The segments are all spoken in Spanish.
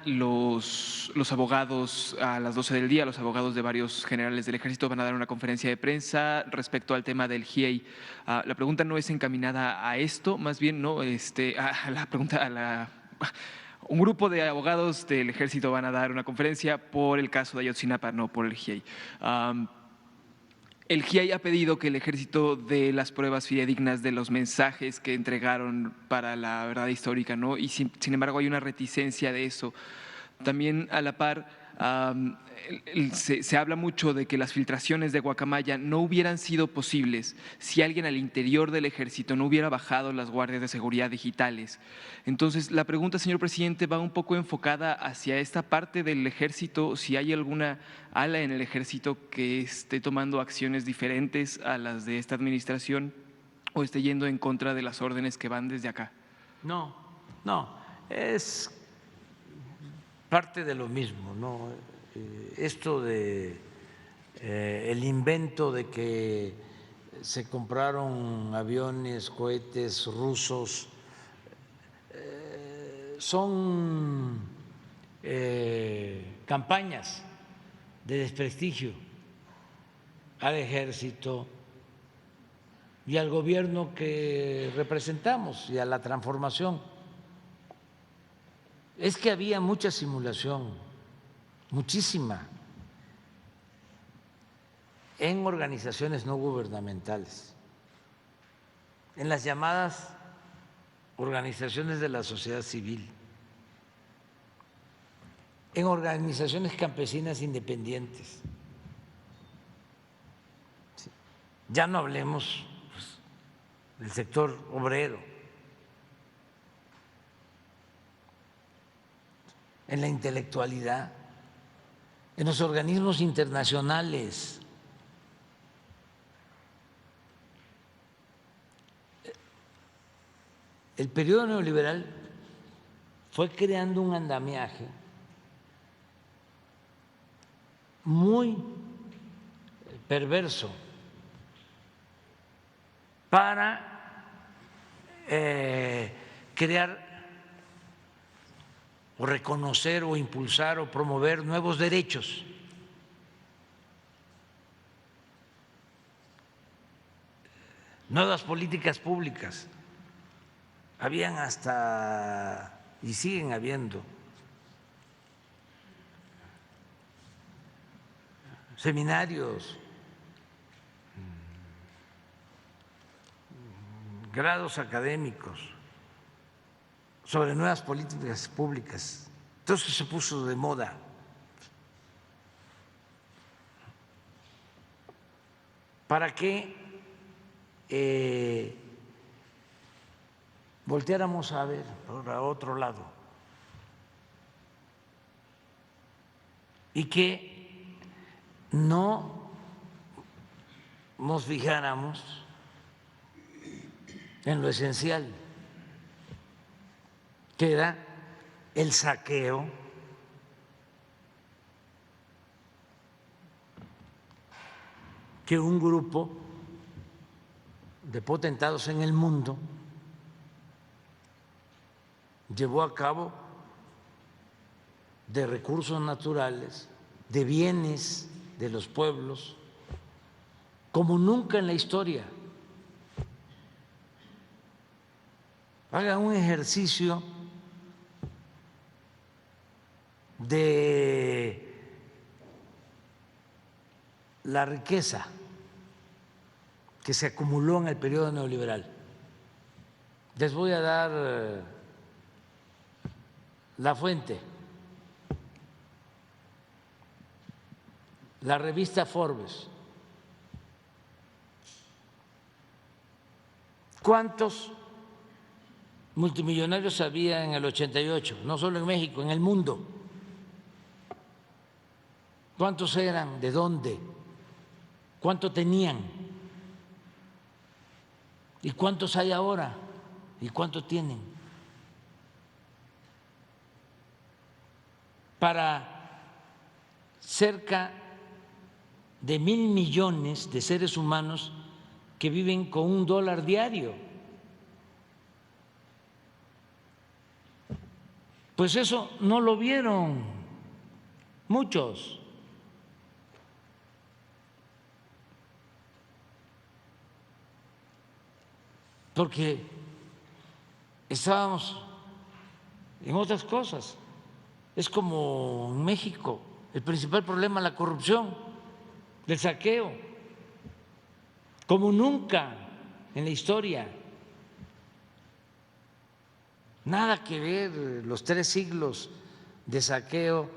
los abogados a las 12 del día, los abogados de varios generales del Ejército van a dar una conferencia de prensa respecto al tema del GIEI. La pregunta no es encaminada a esto, más bien no, a la pregunta un grupo de abogados del Ejército van a dar una conferencia por el caso de Ayotzinapa, no por el GIEI. El GIEI ha pedido que el Ejército dé las pruebas fidedignas de los mensajes que entregaron para la verdad histórica, ¿no? Y sin embargo hay una reticencia de eso. También a la par se habla mucho de que las filtraciones de Guacamaya no hubieran sido posibles si alguien al interior del Ejército no hubiera bajado las guardias de seguridad digitales. Entonces, la pregunta, señor presidente, va un poco enfocada hacia esta parte del Ejército, si hay alguna ala en el Ejército que esté tomando acciones diferentes a las de esta administración o esté yendo en contra de las órdenes que van desde acá. No, no, es parte de lo mismo, ¿no? Esto de el invento de que se compraron aviones, cohetes rusos, son campañas de desprestigio al ejército y al gobierno que representamos y a la transformación. Es que había mucha simulación, muchísima, en organizaciones no gubernamentales, en las llamadas organizaciones de la sociedad civil, en organizaciones campesinas independientes. Ya no hablemos pues, del sector obrero, en la intelectualidad, en los organismos internacionales. El periodo neoliberal fue creando un andamiaje muy perverso para crear o reconocer o impulsar o promover nuevos derechos. Nuevas políticas públicas. Habían hasta, y siguen habiendo, seminarios, grados académicos sobre nuevas políticas públicas. Entonces se puso de moda. Para que volteáramos a ver por otro lado y que no nos fijáramos en lo esencial, que era el saqueo que un grupo de potentados en el mundo llevó a cabo de recursos naturales, de bienes de los pueblos, como nunca en la historia. Hagan un ejercicio de la riqueza que se acumuló en el periodo neoliberal. Les voy a dar la fuente, la revista Forbes. ¿Cuántos multimillonarios había en el 88? No solo en México, en el mundo. ¿Cuántos eran? ¿De dónde? ¿Cuánto tenían? ¿Y cuántos hay ahora? ¿Y cuánto tienen? Para cerca de 1.000 millones de seres humanos que viven con $1 diario. Pues eso no lo vieron muchos. Porque estábamos en otras cosas. Es como en México, el principal problema es la corrupción, el saqueo, como nunca en la historia. Nada que ver los 3 siglos de saqueo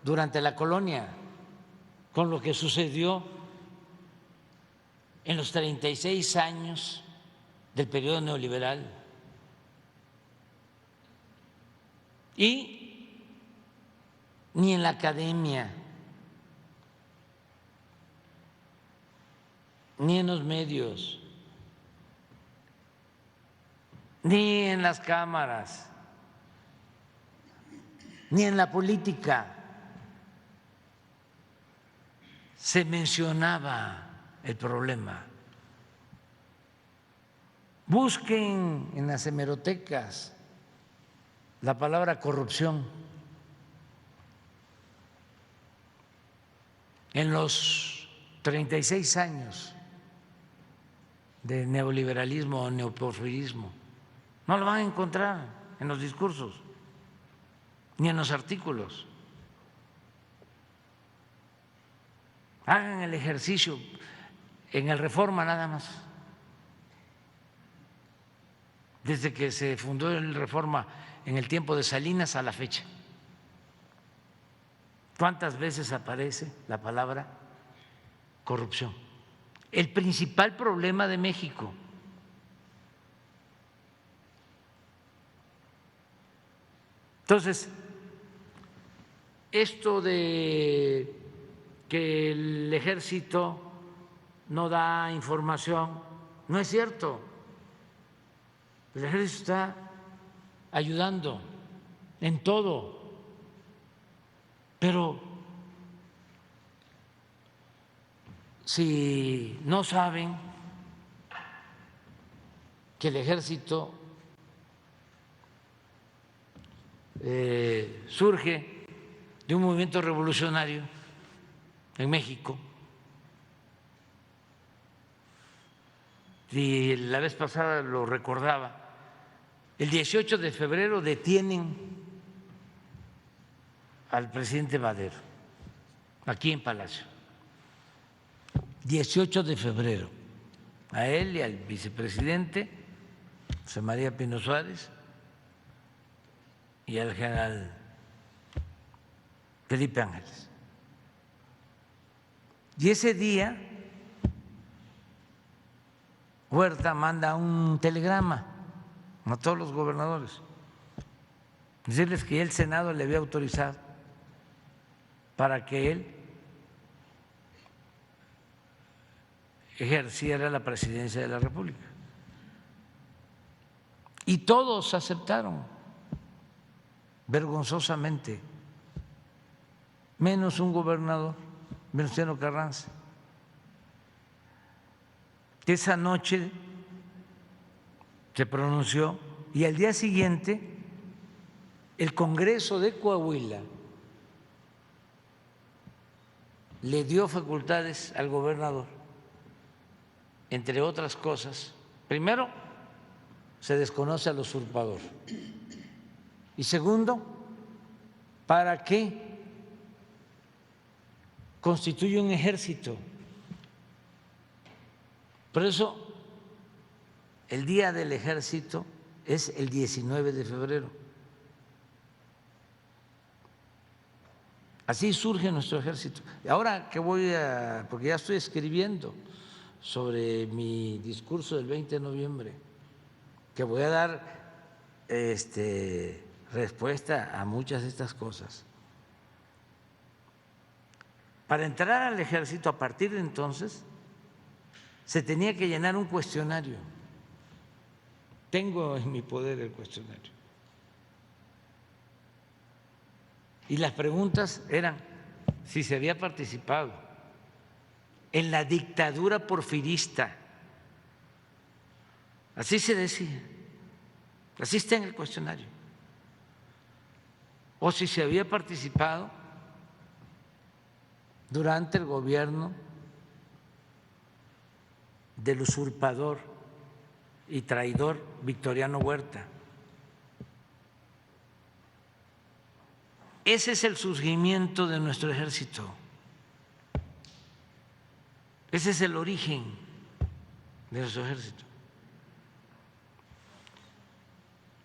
durante la colonia con lo que sucedió en los 36 años del periodo neoliberal. Y ni en la academia, ni en los medios, ni en las cámaras, ni en la política se mencionaba el problema. Busquen en las hemerotecas la palabra corrupción. En los 36 años de neoliberalismo o neoporfirismo, no lo van a encontrar en los discursos ni en los artículos. Hagan el ejercicio en el Reforma nada más. Desde que se fundó el Reforma en el tiempo de Salinas a la fecha. ¿Cuántas veces aparece la palabra corrupción? El principal problema de México. Entonces, esto de que el ejército no da información, no es cierto. El ejército está ayudando en todo, pero si no saben que el ejército surge de un movimiento revolucionario en México, y la vez pasada lo recordaba, el 18 de febrero detienen al presidente Madero, aquí en Palacio. 18 de febrero, a él y al vicepresidente, José María Pino Suárez, y al general Felipe Ángeles. Y ese día Huerta manda un telegrama a todos los gobernadores, decirles que el Senado le había autorizado para que él ejerciera la presidencia de la República. Y todos aceptaron, vergonzosamente, menos un gobernador, Venustiano Carranza, que esa noche se pronunció y al día siguiente el Congreso de Coahuila le dio facultades al gobernador, entre otras cosas. Primero, se desconoce al usurpador. Y segundo, para que constituya un ejército. Por eso, el Día del Ejército es el 19 de febrero. Así surge nuestro ejército. Y ahora que porque ya estoy escribiendo sobre mi discurso del 20 de noviembre, que voy a dar respuesta a muchas de estas cosas. Para entrar al ejército, a partir de entonces, se tenía que llenar un cuestionario. Tengo en mi poder el cuestionario. Y las preguntas eran si se había participado en la dictadura porfirista. Así se decía, así está en el cuestionario. o si se había participado durante el gobierno del usurpador y traidor Victoriano Huerta. Ese es el surgimiento de nuestro ejército. Ese es el origen de nuestro ejército.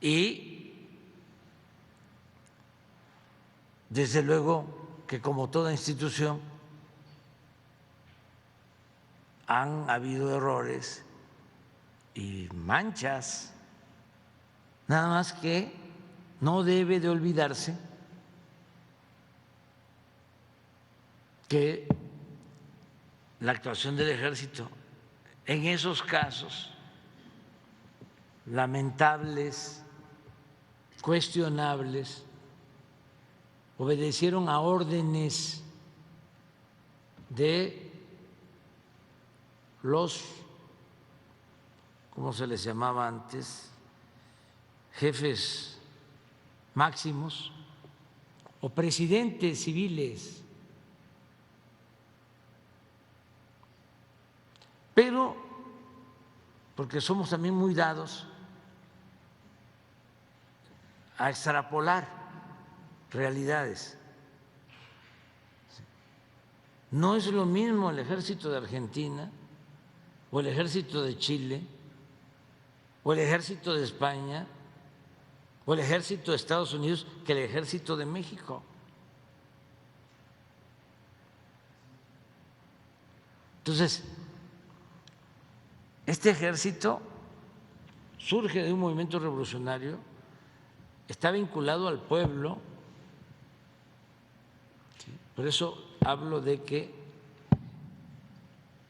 Y desde luego que, como toda institución, han habido errores y manchas, nada más que no debe de olvidarse que la actuación del ejército en esos casos lamentables, cuestionables, obedecieron a órdenes de los, ¿cómo se les llamaba antes?, jefes máximos o presidentes civiles. Pero, porque somos también muy dados a extrapolar realidades. No es lo mismo el ejército de Argentina o el ejército de Chile o el ejército de España o el ejército de Estados Unidos que el ejército de México. Entonces, este ejército surge de un movimiento revolucionario, está vinculado al pueblo, por eso hablo de que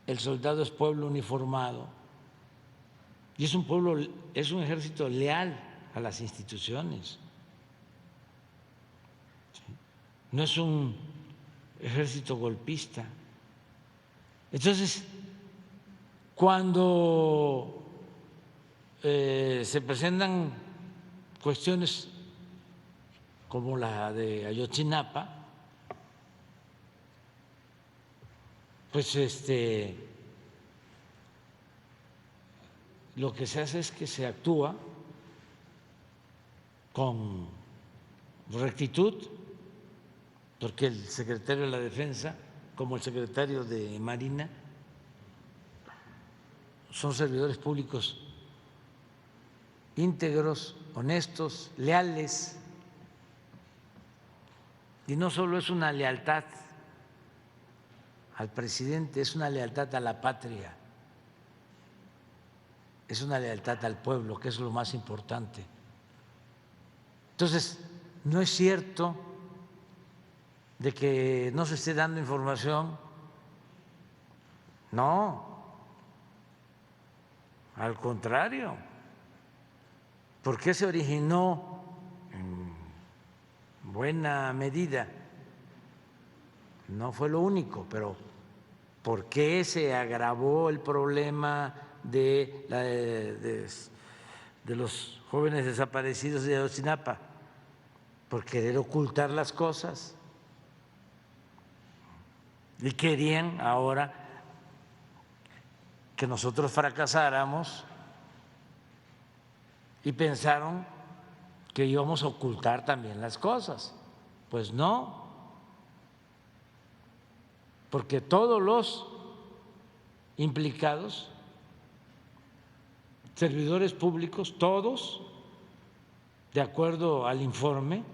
el soldado es pueblo uniformado y es un pueblo, es un ejército leal a las instituciones, no es un ejército golpista. Entonces, cuando se presentan cuestiones como la de Ayotzinapa, pues lo que se hace es que se actúa con rectitud, porque el secretario de la Defensa, como el secretario de Marina, son servidores públicos íntegros, honestos, leales. Y no solo es una lealtad al presidente, es una lealtad a la patria, es una lealtad al pueblo, que es lo más importante. Entonces, no es cierto de que no se esté dando información, no, al contrario. ¿Por qué se originó en buena medida? No fue lo único, pero ¿por qué se agravó el problema de los jóvenes desaparecidos de Ayotzinapa? Por querer ocultar las cosas. Y querían ahora que nosotros fracasáramos y pensaron que íbamos a ocultar también las cosas. Pues no, porque todos los implicados, servidores públicos, todos, de acuerdo al informe,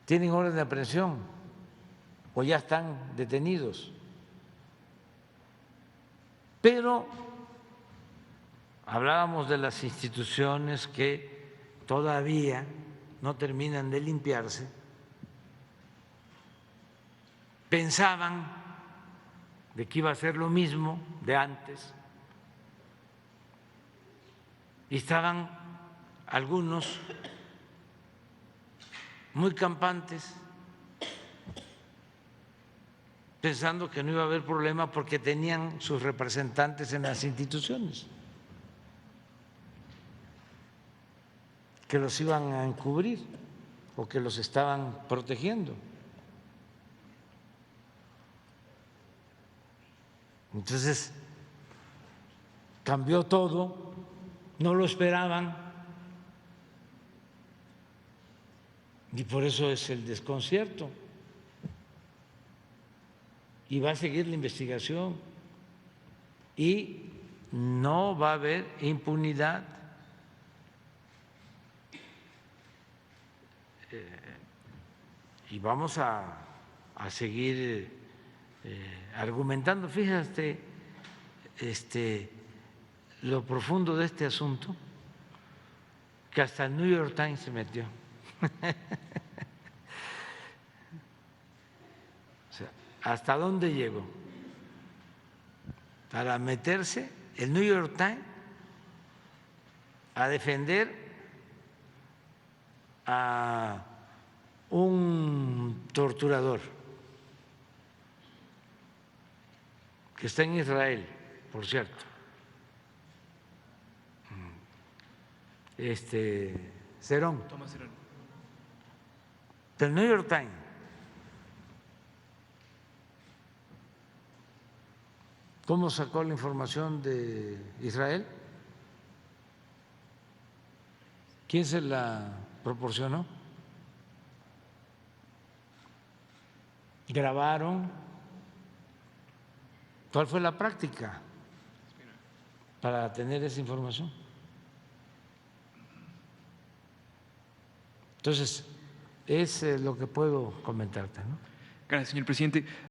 tienen orden de aprehensión o ya están detenidos. Pero hablábamos de las instituciones que todavía no terminan de limpiarse. Pensaban de que iba a ser lo mismo de antes y estaban algunos muy campantes, pensando que no iba a haber problema porque tenían sus representantes en las instituciones. que los iban a encubrir o que los estaban protegiendo. Entonces, cambió todo, no lo esperaban y por eso es el desconcierto. Y va a seguir la investigación y no va a haber impunidad. Y vamos a seguir argumentando. Fíjate lo profundo de este asunto, que hasta el New York Times se metió. O sea, ¿hasta dónde llegó? Para meterse el New York Times a defender a un torturador que está en Israel, por cierto, Cerón, Tomás Herón. del New York Times. ¿Cómo sacó la información de Israel? ¿Quién se la proporcionó? ¿Grabaron? ¿Cuál fue la práctica para tener esa información? Entonces, es lo que puedo comentarte, ¿no? Gracias, señor presidente.